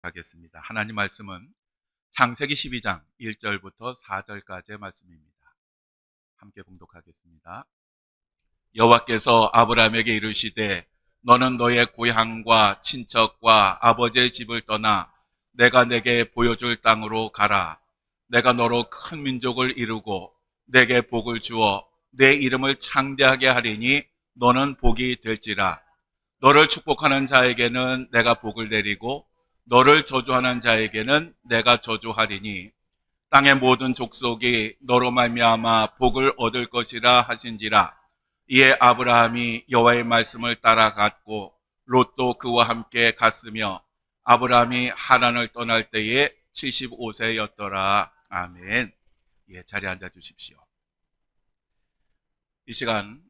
하겠습니다. 하나님 말씀은 창세기 12장 1절부터 4절까지의 말씀입니다. 함께 봉독하겠습니다. 여호와께서 아브라함에게 이르시되 너는 너의 고향과 친척과 아버지의 집을 떠나 내가 내게 보여줄 땅으로 가라. 내가 너로 큰 민족을 이루고 내게 복을 주어 내 이름을 창대하게 하리니 너는 복이 될지라. 너를 축복하는 자에게는 내가 복을 내리고 너를 저주하는 자에게는 내가 저주하리니 땅의 모든 족속이 너로 말미암아 복을 얻을 것이라 하신지라. 이에 아브라함이 여호와의 말씀을 따라갔고 롯도 그와 함께 갔으며 아브라함이 하란을 떠날 때에 75세였더라. 아멘. 예, 자리에 앉아 주십시오. 이 시간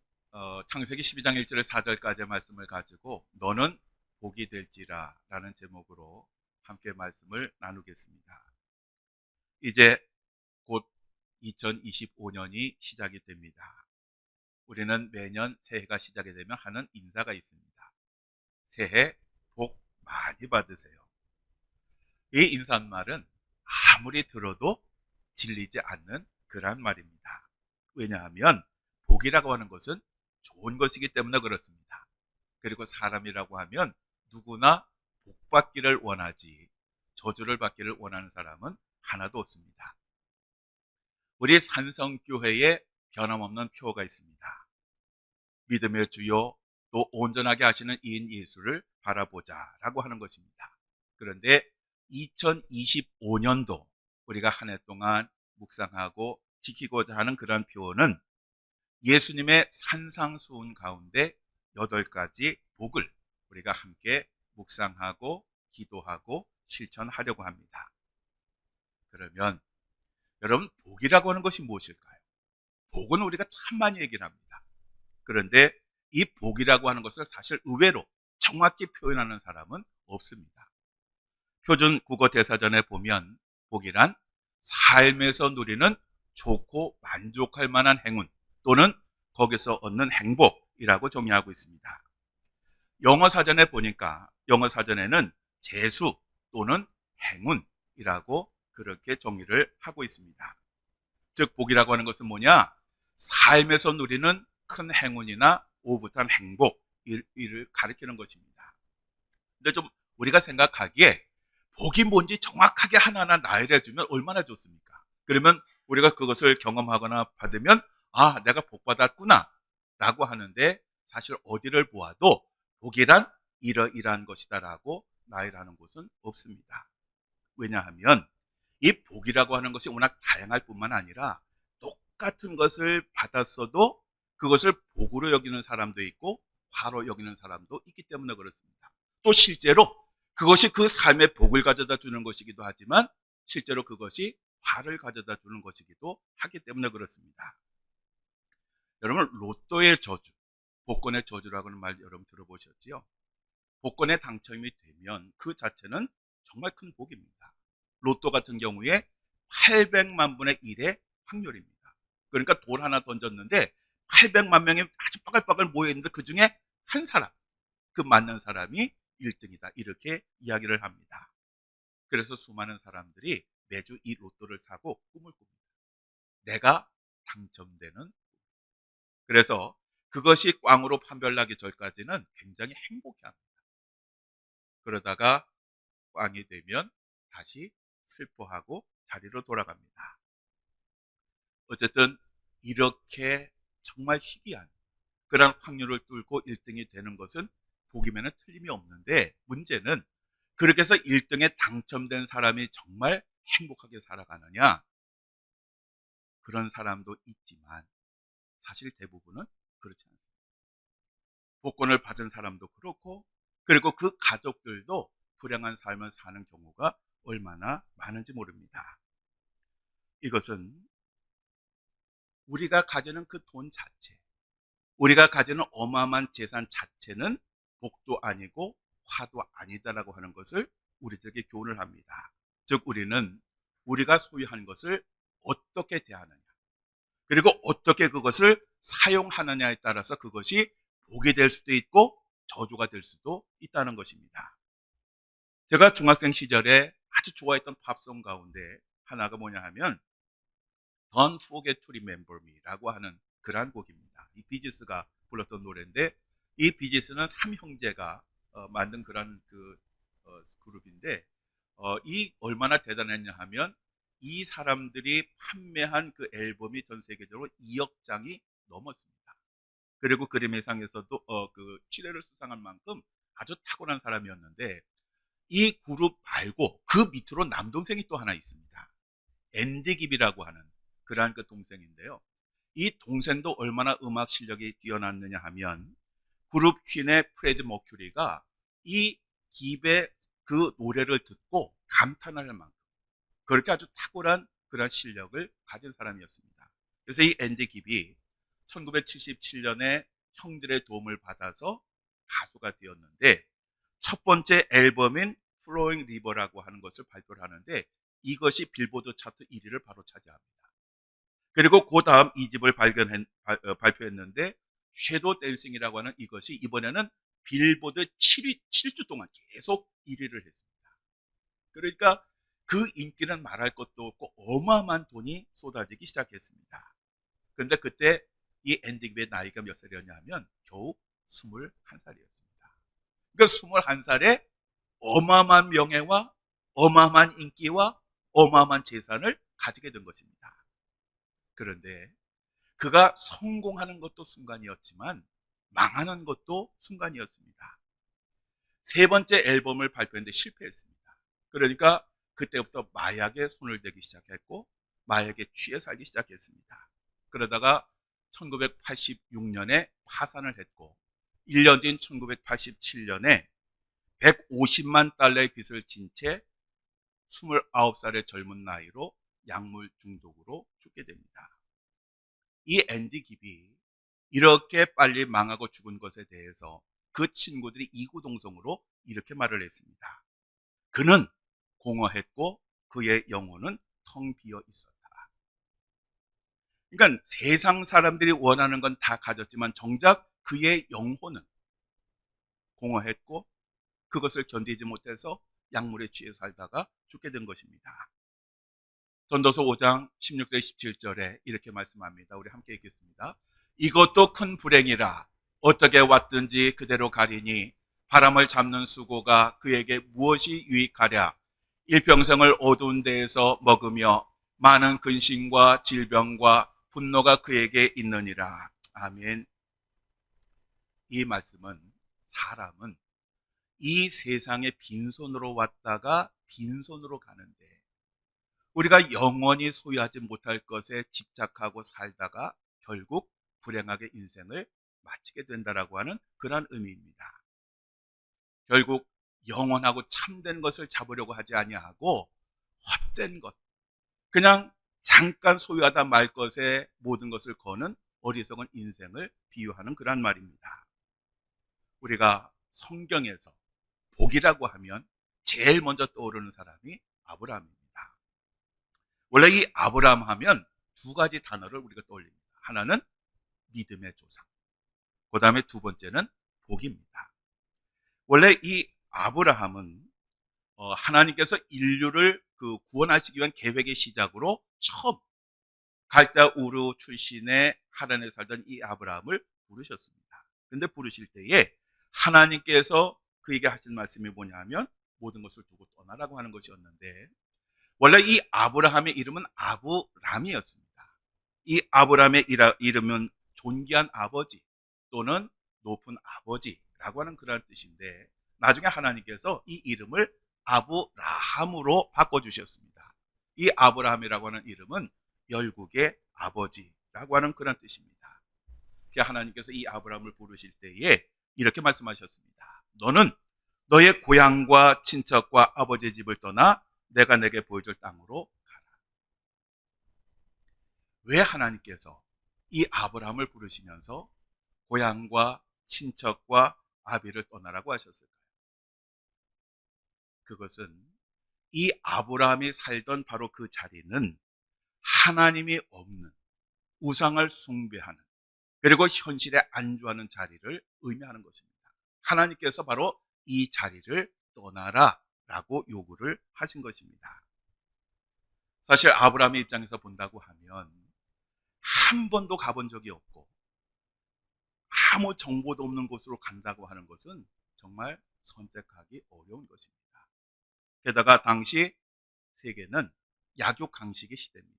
창세기 12장 1절에 4절까지의 말씀을 가지고 너는 복이 될지라 라는 제목으로 함께 말씀을 나누겠습니다. 이제 곧 2025년이 시작이 됩니다. 우리는 매년 새해가 시작이 되면 하는 인사가 있습니다. 새해 복 많이 받으세요. 이 인사말은 아무리 들어도 질리지 않는 그런 말입니다. 왜냐하면 복이라고 하는 것은 좋은 것이기 때문에 그렇습니다. 그리고 사람이라고 하면 누구나 복 받기를 원하지 저주를 받기를 원하는 사람은 하나도 없습니다. 우리 산성교회에 변함없는 표어가 있습니다. 믿음의 주요 또 온전하게 하시는 이인 예수를 바라보자 라고 하는 것입니다. 그런데 2025년도 우리가 한 해 동안 묵상하고 지키고자 하는 그런 표어는 예수님의 산상수훈 가운데 8가지 복을 우리가 함께 묵상하고 기도하고 실천하려고 합니다. 그러면 여러분, 복이라고 하는 것이 무엇일까요? 복은 우리가 참 많이 얘기를 합니다. 그런데 이 복이라고 하는 것을 사실 의외로 정확히 표현하는 사람은 없습니다. 표준 국어 대사전에 보면 복이란 삶에서 누리는 좋고 만족할 만한 행운 또는 거기서 얻는 행복이라고 정의하고 있습니다. 영어 사전에 보니까 영어 사전에는 재수 또는 행운이라고 그렇게 정의를 하고 있습니다. 즉 복이라고 하는 것은 뭐냐? 삶에서 누리는 큰 행운이나 오붓한 행복 이를 가리키는 것입니다. 근데 좀 우리가 생각하기에 복이 뭔지 정확하게 하나하나 나열해 주면 얼마나 좋습니까? 그러면 우리가 그것을 경험하거나 받으면 아, 내가 복 받았구나 라고 하는데 사실 어디를 보아도 복이란 이러이러한 것이다라고 나열하는 곳은 없습니다. 왜냐하면 이 복이라고 하는 것이 워낙 다양할 뿐만 아니라 똑같은 것을 받았어도 그것을 복으로 여기는 사람도 있고 화로 여기는 사람도 있기 때문에 그렇습니다. 또 실제로 그것이 그 삶의 복을 가져다 주는 것이기도 하지만 실제로 그것이 화를 가져다 주는 것이기도 하기 때문에 그렇습니다. 여러분, 로또의 저주, 복권의 저주라고 하는 말 여러분 들어보셨지요? 복권에 당첨이 되면 그 자체는 정말 큰 복입니다. 로또 같은 경우에 800만 분의 1의 확률입니다. 그러니까 돌 하나 던졌는데 800만 명이 아주 빠글빠글 모여있는데 그 중에 한 사람, 그 맞는 사람이 1등이다. 이렇게 이야기를 합니다. 그래서 수많은 사람들이 매주 이 로또를 사고 꿈을 꿉니다. 내가 당첨되는. 그래서 그것이 꽝으로 판별나기 전까지는 굉장히 행복해합니다. 그러다가 꽝이 되면 다시 슬퍼하고 자리로 돌아갑니다. 어쨌든 이렇게 정말 희귀한 그런 확률을 뚫고 1등이 되는 것은 복이면 틀림이 없는데 문제는 그렇게 해서 1등에 당첨된 사람이 정말 행복하게 살아가느냐? 그런 사람도 있지만 사실 대부분은 그렇지 않습니다. 복권을 받은 사람도 그렇고 그리고 그 가족들도 불행한 삶을 사는 경우가 얼마나 많은지 모릅니다. 이것은 우리가 가지는 그 돈 자체, 우리가 가지는 어마어마한 재산 자체는 복도 아니고 화도 아니다라고 하는 것을 우리들에게 교훈을 합니다. 즉 우리는 우리가 소유한 것을 어떻게 대하느냐 그리고 어떻게 그것을 사용하느냐에 따라서 그것이 복이 될 수도 있고 저주가 될 수도 있다는 것입니다. 제가 중학생 시절에 아주 좋아했던 팝송 가운데 하나가 뭐냐 하면 Don't Forget to Remember Me라고 하는 그러한 곡입니다. 이 비지스가 불렀던 노래인데, 이 비지스는 삼형제가 만든 그런 그룹인데, 이 얼마나 대단했냐 하면 이 사람들이 판매한 그 앨범이 전 세계적으로 2억 장이 넘었습니다. 그리고 그래미상에서도 그 7회를 수상한 만큼 아주 탁월한 사람이었는데, 이 그룹 말고 그 밑으로 남동생이 또 하나 있습니다. 앤디 깁이라고 하는 그러한 그 동생인데요. 이 동생도 얼마나 음악 실력이 뛰어났느냐 하면 그룹 퀸의 프레드 머큐리가 이 깁의 그 노래를 듣고 감탄할 만큼 그렇게 아주 탁월한 그런 실력을 가진 사람이었습니다. 그래서 이 앤디 깁이 1977년에 형들의 도움을 받아서 가수가 되었는데, 첫 번째 앨범인 Flowing River라고 하는 것을 발표를 하는데, 이것이 빌보드 차트 1위를 바로 차지합니다. 그리고 그 다음 2집을 발표했는데, 섀도우 댄싱이라고 하는 이것이 이번에는 빌보드 7위, 7주 동안 계속 1위를 했습니다. 그러니까 그 인기는 말할 것도 없고 어마어마한 돈이 쏟아지기 시작했습니다. 그런데 그때 이 앤디 깁의 나이가 몇 살이었냐 하면 겨우 21살이었습니다. 그러니까 21살에 어마어마한 명예와 어마어마한 인기와 어마어마한 재산을 가지게 된 것입니다. 그런데 그가 성공하는 것도 순간이었지만 망하는 것도 순간이었습니다. 세 번째 앨범을 발표했는데 실패했습니다. 그러니까 그때부터 마약에 손을 대기 시작했고 마약에 취해 살기 시작했습니다. 그러다가 1986년에 파산을 했고 1년 뒤인 1987년에 150만 달러의 빚을 진 채 29살의 젊은 나이로 약물 중독으로 죽게 됩니다. 이 앤디 깁이 이렇게 빨리 망하고 죽은 것에 대해서 그 친구들이 이구동성으로 이렇게 말을 했습니다. 그는 공허했고 그의 영혼은 텅 비어 있었다. 그러니까 세상 사람들이 원하는 건 다 가졌지만 정작 그의 영혼은 공허했고 그것을 견디지 못해서 약물에 취해 살다가 죽게 된 것입니다. 전도서 5장 16절 17절에 이렇게 말씀합니다. 우리 함께 읽겠습니다. 이것도 큰 불행이라 어떻게 왔든지 그대로 가리니 바람을 잡는 수고가 그에게 무엇이 유익하랴. 일평생을 어두운 데에서 먹으며 많은 근심과 질병과 분노가 그에게 있느니라. 아멘. 이 말씀은 사람은 이 세상에 빈손으로 왔다가 빈손으로 가는데 우리가 영원히 소유하지 못할 것에 집착하고 살다가 결국 불행하게 인생을 마치게 된다라고 하는 그런 의미입니다. 결국 영원하고 참된 것을 잡으려고 하지 아니하고 헛된 것, 그냥 잠깐 소유하다 말 것에 모든 것을 거는 어리석은 인생을 비유하는 그런 말입니다. 우리가 성경에서 복이라고 하면 제일 먼저 떠오르는 사람이 아브라함입니다. 원래 이 아브라함 하면 두 가지 단어를 우리가 떠올립니다. 하나는 믿음의 조상, 그 다음에 두 번째는 복입니다. 원래 이 아브라함은 하나님께서 인류를 구원하시기 위한 계획의 시작으로 처음 갈대 우르 출신의 하란에 살던 이 아브라함을 부르셨습니다. 근데 부르실 때에 하나님께서 그에게 하신 말씀이 뭐냐 하면 모든 것을 두고 떠나라고 하는 것이었는데, 원래 이 아브라함의 이름은 아브람이었습니다. 이 아브람의 이름은 존귀한 아버지 또는 높은 아버지라고 하는 그런 뜻인데, 나중에 하나님께서 이 이름을 아브라함으로 바꿔주셨습니다. 이 아브라함이라고 하는 이름은 열국의 아버지라고 하는 그런 뜻입니다. 하나님께서 이 아브라함을 부르실 때에 이렇게 말씀하셨습니다. 너는 너의 고향과 친척과 아버지의 집을 떠나 내가 내게 보여줄 땅으로 가라. 왜 하나님께서 이 아브라함을 부르시면서 고향과 친척과 아비를 떠나라고 하셨을까요? 그것은 이 아브라함이 살던 바로 그 자리는 하나님이 없는 우상을 숭배하는 그리고 현실에 안주하는 자리를 의미하는 것입니다. 하나님께서 바로 이 자리를 떠나라 라고 요구를 하신 것입니다. 사실 아브라함의 입장에서 본다고 하면 한 번도 가본 적이 없고 아무 정보도 없는 곳으로 간다고 하는 것은 정말 선택하기 어려운 것입니다. 게다가 당시 세계는 약육 강식의 시대입니다.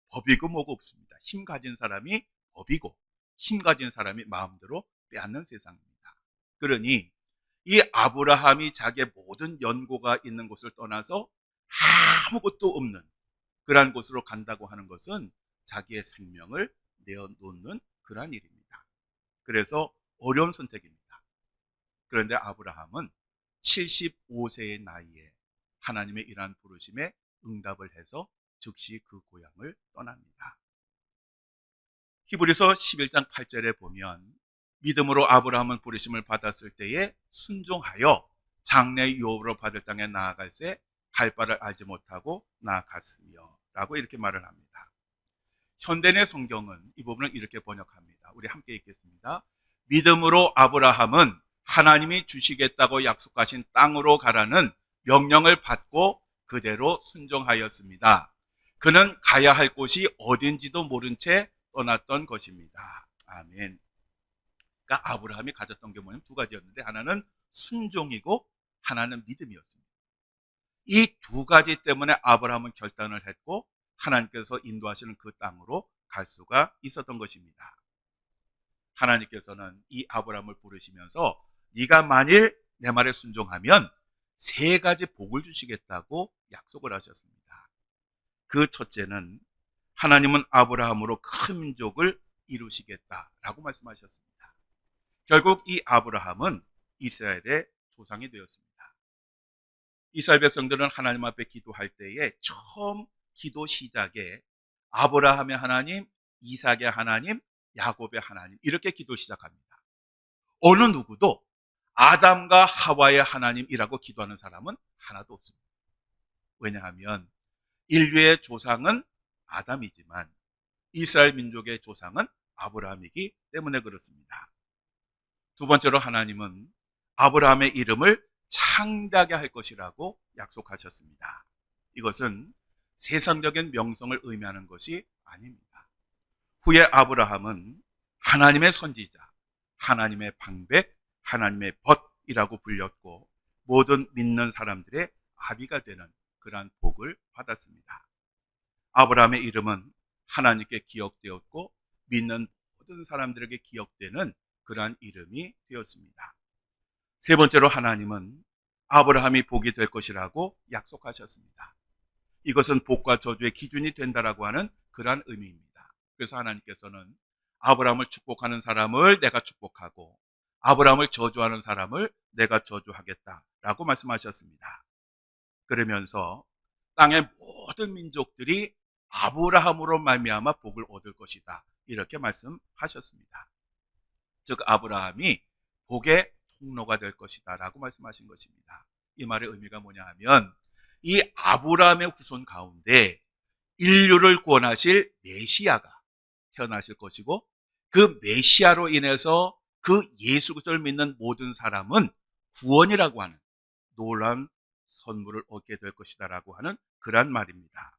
법이고 뭐고 없습니다. 힘 가진 사람이 법이고 힘 가진 사람이 마음대로 빼앗는 세상입니다. 그러니 이 아브라함이 자기의 모든 연고가 있는 곳을 떠나서 아무것도 없는 그러한 곳으로 간다고 하는 것은 자기의 생명을 내어놓는 그러한 일입니다. 그래서 어려운 선택입니다. 그런데 아브라함은 75세의 나이에 하나님의 이러한 부르심에 응답을 해서 즉시 그 고향을 떠납니다. 히브리서 11장 8절에 보면 믿음으로 아브라함은 부르심을 받았을 때에 순종하여 장래 유업으로 받을 땅에 나아갈새 갈 바를 알지 못하고 나아갔으며 라고 이렇게 말을 합니다. 현대의 성경은 이 부분을 이렇게 번역합니다. 우리 함께 읽겠습니다. 믿음으로 아브라함은 하나님이 주시겠다고 약속하신 땅으로 가라는 명령을 받고 그대로 순종하였습니다. 그는 가야 할 곳이 어딘지도 모른 채 떠났던 것입니다. 아멘. 그러니까 아브라함이 가졌던 게 뭐냐면 두 가지였는데 하나는 순종이고 하나는 믿음이었습니다. 이 두 가지 때문에 아브라함은 결단을 했고 하나님께서 인도하시는 그 땅으로 갈 수가 있었던 것입니다. 하나님께서는 이 아브라함을 부르시면서 네가 만일 내 말에 순종하면 세 가지 복을 주시겠다고 약속을 하셨습니다. 그 첫째는 하나님은 아브라함으로 큰 민족을 이루시겠다라고 말씀하셨습니다. 결국 이 아브라함은 이스라엘의 조상이 되었습니다. 이스라엘 백성들은 하나님 앞에 기도할 때에 처음 기도 시작에 아브라함의 하나님, 이삭의 하나님, 야곱의 하나님 이렇게 기도 시작합니다. 어느 누구도 아담과 하와의 하나님이라고 기도하는 사람은 하나도 없습니다. 왜냐하면 인류의 조상은 아담이지만 이스라엘 민족의 조상은 아브라함이기 때문에 그렇습니다. 두 번째로 하나님은 아브라함의 이름을 창대하게 할 것이라고 약속하셨습니다. 이것은 세상적인 명성을 의미하는 것이 아닙니다. 후에 아브라함은 하나님의 선지자, 하나님의 방백, 하나님의 벗이라고 불렸고 모든 믿는 사람들의 아비가 되는 그러한 복을 받았습니다. 아브라함의 이름은 하나님께 기억되었고 믿는 모든 사람들에게 기억되는 그러한 이름이 되었습니다. 세 번째로 하나님은 아브라함이 복이 될 것이라고 약속하셨습니다. 이것은 복과 저주의 기준이 된다라고 하는 그러한 의미입니다. 그래서 하나님께서는 아브라함을 축복하는 사람을 내가 축복하고 아브라함을 저주하는 사람을 내가 저주하겠다라고 말씀하셨습니다. 그러면서 땅의 모든 민족들이 아브라함으로 말미암아 복을 얻을 것이다 이렇게 말씀하셨습니다. 즉 아브라함이 복의 통로가 될 것이다 라고 말씀하신 것입니다. 이 말의 의미가 뭐냐 하면 이 아브라함의 후손 가운데 인류를 구원하실 메시아가 태어나실 것이고 그 메시아로 인해서 그 예수 그리스도를 믿는 모든 사람은 구원이라고 하는 놀라운 선물을 얻게 될 것이다 라고 하는 그런 말입니다.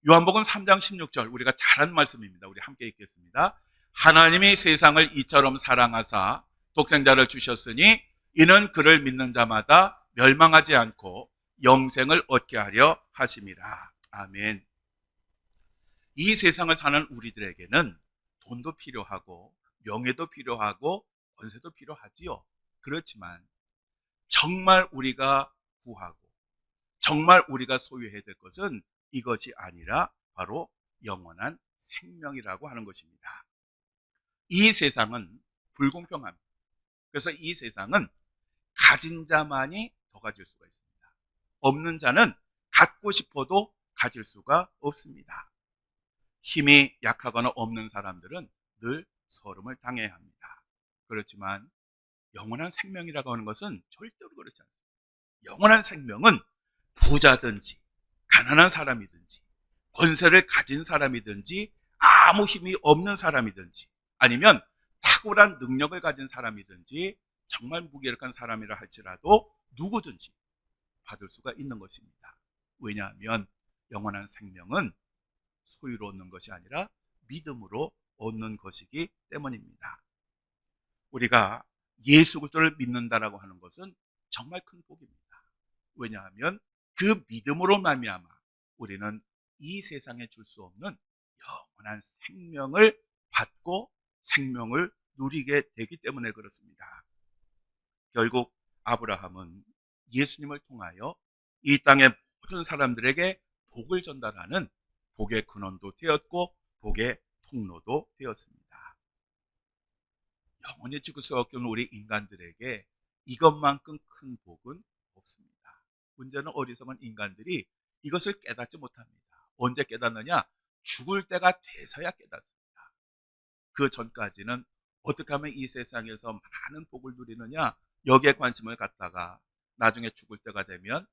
요한복음 3장 16절 우리가 잘 아는 말씀입니다. 우리 함께 읽겠습니다. 하나님이 세상을 이처럼 사랑하사 독생자를 주셨으니 이는 그를 믿는 자마다 멸망하지 않고 영생을 얻게 하려 하심이라. 아멘. 이 세상을 사는 우리들에게는 돈도 필요하고 명예도 필요하고 권세도 필요하지요. 그렇지만 정말 우리가 구하고 정말 우리가 소유해야 될 것은 이것이 아니라 바로 영원한 생명이라고 하는 것입니다. 이 세상은 불공평합니다. 그래서 이 세상은 가진 자만이 더 가질 수가 있습니다. 없는 자는 갖고 싶어도 가질 수가 없습니다. 힘이 약하거나 없는 사람들은 늘 서름을 당해야 합니다. 그렇지만 영원한 생명이라고 하는 것은 절대로 그렇지 않습니다. 영원한 생명은 부자든지 가난한 사람이든지 권세를 가진 사람이든지 아무 힘이 없는 사람이든지 아니면 탁월한 능력을 가진 사람이든지 정말 무기력한 사람이라 할지라도 누구든지 받을 수가 있는 것입니다. 왜냐하면 영원한 생명은 소유로 얻는 것이 아니라 믿음으로 얻는 것이기 때문입니다. 우리가 예수 그리스도를 믿는다라고 하는 것은 정말 큰 복입니다. 왜냐하면 그 믿음으로 말미암아 우리는 이 세상에 줄 수 없는 영원한 생명을 받고 생명을 누리게 되기 때문에 그렇습니다. 결국 아브라함은 예수님을 통하여 이 땅의 모든 사람들에게 복을 전달하는 복의 근원도 되었고 복의 통로도 되었습니다. 영원히 죽을 수 없는 우리 인간들에게 이것만큼 큰 복은 없습니다. 문제는 어리석은 인간들이 이것을 깨닫지 못합니다. 언제 깨닫느냐? 죽을 때가 돼서야 깨닫습니다. 그 전까지는 어떻게 하면 이 세상에서 많은 복을 누리느냐, 여기에 관심을 갖다가 나중에 죽을 때가 되면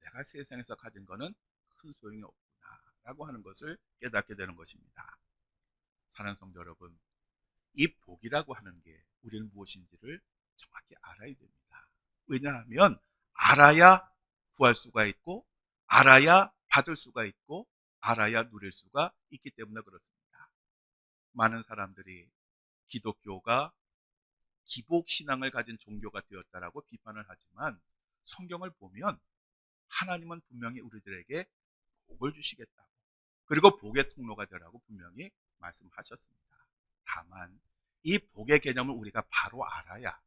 내가 세상에서 가진 거는 큰 소용이 없구나 라고 하는 것을 깨닫게 되는 것입니다. 사랑하는 성도 여러분, 이 복이라고 하는 게 우리는 무엇인지를 정확히 알아야 됩니다. 왜냐하면 알아야 구할 수가 있고 알아야 받을 수가 있고 알아야 누릴 수가 있기 때문에 그렇습니다. 많은 사람들이 기독교가 기복신앙을 가진 종교가 되었다라고 비판을 하지만 성경을 보면 하나님은 분명히 우리들에게 복을 주시겠다고, 그리고 복의 통로가 되라고 분명히 말씀하셨습니다. 다만 이 복의 개념을 우리가 바로 알아야,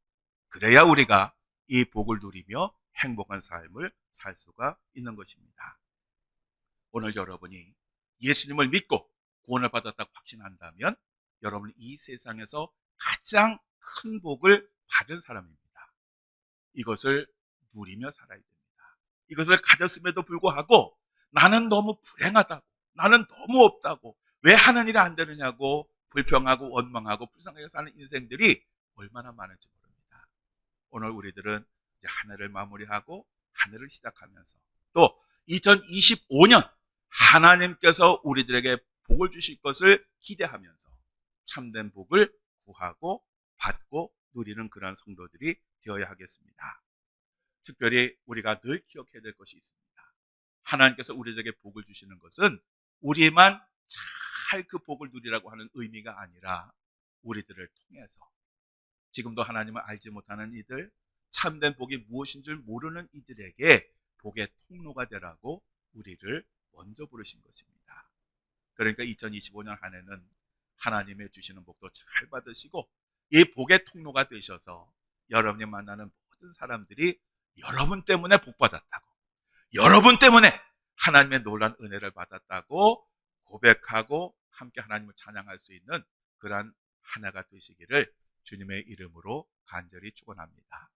그래야 우리가 이 복을 누리며 행복한 삶을 살 수가 있는 것입니다. 오늘 여러분이 예수님을 믿고 구원을 받았다고 확신한다면 여러분은 이 세상에서 가장 큰 복을 받은 사람입니다. 이것을 누리며 살아야 됩니다. 이것을 가졌음에도 불구하고 나는 너무 불행하다고, 나는 너무 없다고, 왜 하는 일이 안 되느냐고 불평하고 원망하고 불쌍하게 사는 인생들이 얼마나 많은지 모릅니다. 오늘 우리들은 이제 한 해를 마무리하고 한 해를 시작하면서 또 2025년 하나님께서 우리들에게 복을 주실 것을 기대하면서 참된 복을 구하고 받고 누리는 그러한 성도들이 되어야 하겠습니다. 특별히 우리가 늘 기억해야 될 것이 있습니다. 하나님께서 우리에게 복을 주시는 것은 우리만 잘 그 복을 누리라고 하는 의미가 아니라 우리들을 통해서, 지금도 하나님을 알지 못하는 이들, 참된 복이 무엇인 줄 모르는 이들에게 복의 통로가 되라고 우리를 먼저 부르신 것입니다. 그러니까 2025년 한 해는 하나님의 주시는 복도 잘 받으시고 이 복의 통로가 되셔서 여러분이 만나는 모든 사람들이 여러분 때문에 복 받았다고, 여러분 때문에 하나님의 놀라운 은혜를 받았다고 고백하고 함께 하나님을 찬양할 수 있는 그러한 한 해가 되시기를 주님의 이름으로 간절히 축원합니다.